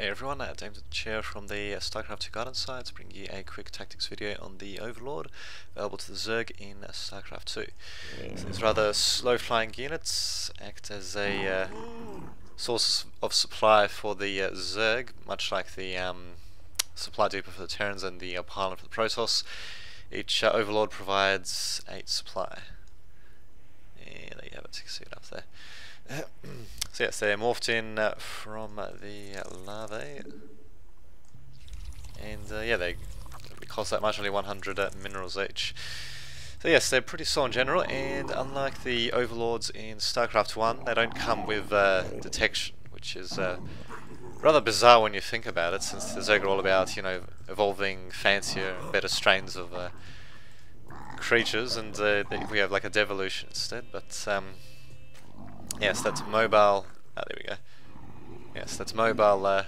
Hey everyone, Dame the Chair from the StarCraft 2 Garden side to bring you a quick tactics video on the Overlord, available to the Zerg in StarCraft 2. So these rather slow flying units act as a source of supply for the Zerg, much like the supply depot for the Terrans and the pylon for the Protoss. Each Overlord provides 8 supply. And there you have it, you can see it up there. So yes, they're morphed in from the larvae, and yeah, they cost that much, only 100 minerals each. So yes, they're pretty slow in general, and unlike the Overlords in StarCraft 1, they don't come with detection, which is rather bizarre when you think about it, since the Zerg are all about, you know, evolving fancier, better strains of creatures, and we have like a devolution instead, but yes, that's mobile. Oh, there we go. Yes, that's mobile.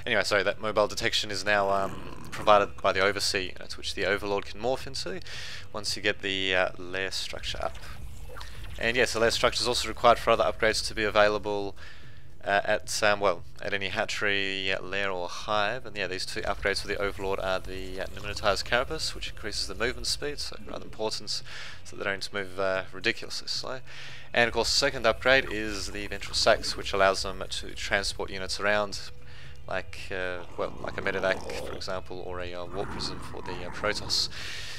Anyway, sorry, that mobile detection is now provided by the Overseer units, which the Overlord can morph into once you get the lair structure up. And yes, the lair structure is also required for other upgrades to be available at any hatchery, lair, or hive. And yeah, these two upgrades for the Overlord are the Minotaur's Carapace, which increases the movement speed, so rather important, so they don't move ridiculously slow. And of course, the second upgrade is the Ventral Sacs, which allows them to transport units around, like like a Medivac, for example, or a Warp Prism for the Protoss.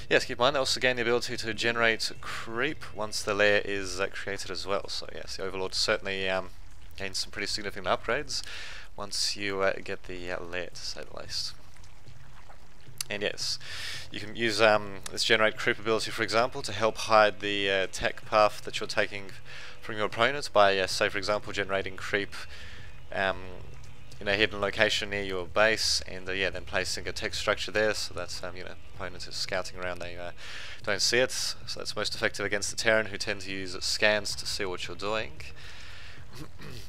Yes, keep in mind they also gain the ability to generate creep once the lair is created as well. So yes, the Overlord certainly gain some pretty significant upgrades once you get the lair, to say the least. And yes, you can use this generate creep ability, for example, to help hide the attack path that you're taking from your opponent by, say for example, generating creep in a hidden location near your base, and yeah, then placing a tech structure there so that you know, opponents are scouting around, they don't see it. So that's most effective against the Terran, who tend to use scans to see what you're doing.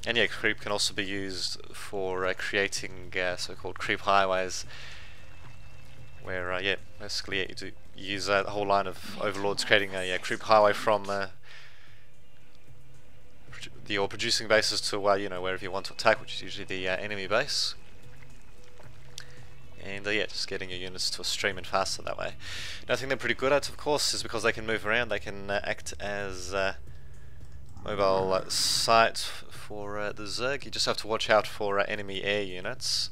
And yeah, creep can also be used for creating so-called creep highways, where yeah, basically you do use a whole line of Overlords creating a creep highway from your producing bases to you know, wherever you want to attack, which is usually the enemy base. And yeah, just getting your units to stream in faster that way. Another thing they're pretty good at, of course, is because they can move around, they can act as mobile sight for the Zerg. You just have to watch out for enemy air units.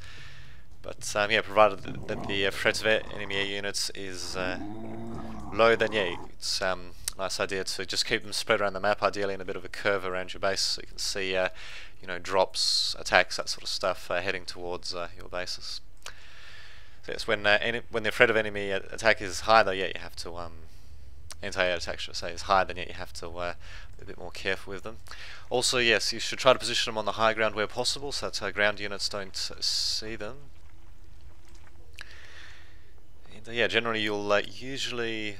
But yeah, provided that the threat of enemy air units is low, then yeah, it's nice idea to just keep them spread around the map, ideally in a bit of a curve around your base, so you can see you know, drops, attacks, that sort of stuff heading towards your bases. So yes, when the threat of enemy attack is high, though, yeah, you have to anti-air attack, should I say, is high, then yeah, you have to be a bit more careful with them. Also, yes, you should try to position them on the high ground where possible, so that ground units don't see them. And yeah, generally you'll usually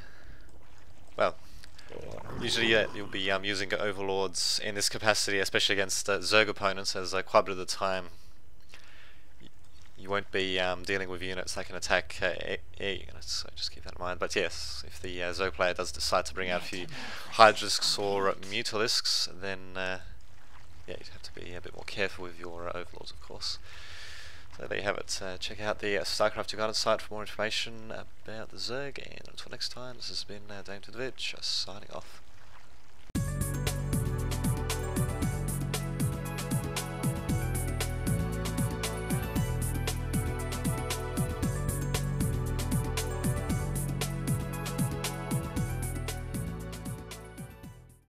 you'll be using Overlords in this capacity, especially against Zerg opponents, as quite a bit of the time you won't be dealing with units that can attack air units, so just keep that in mind. But yes, if the Zerg player does decide to bring out a few Hydralisks or Mutalisks, then yeah, you'd have to be a bit more careful with your Overlords, of course. So there you have it. Check out the StarCraft 2 Garden site for more information about the Zerg, and until next time, this has been Dame to the Vidge, signing off.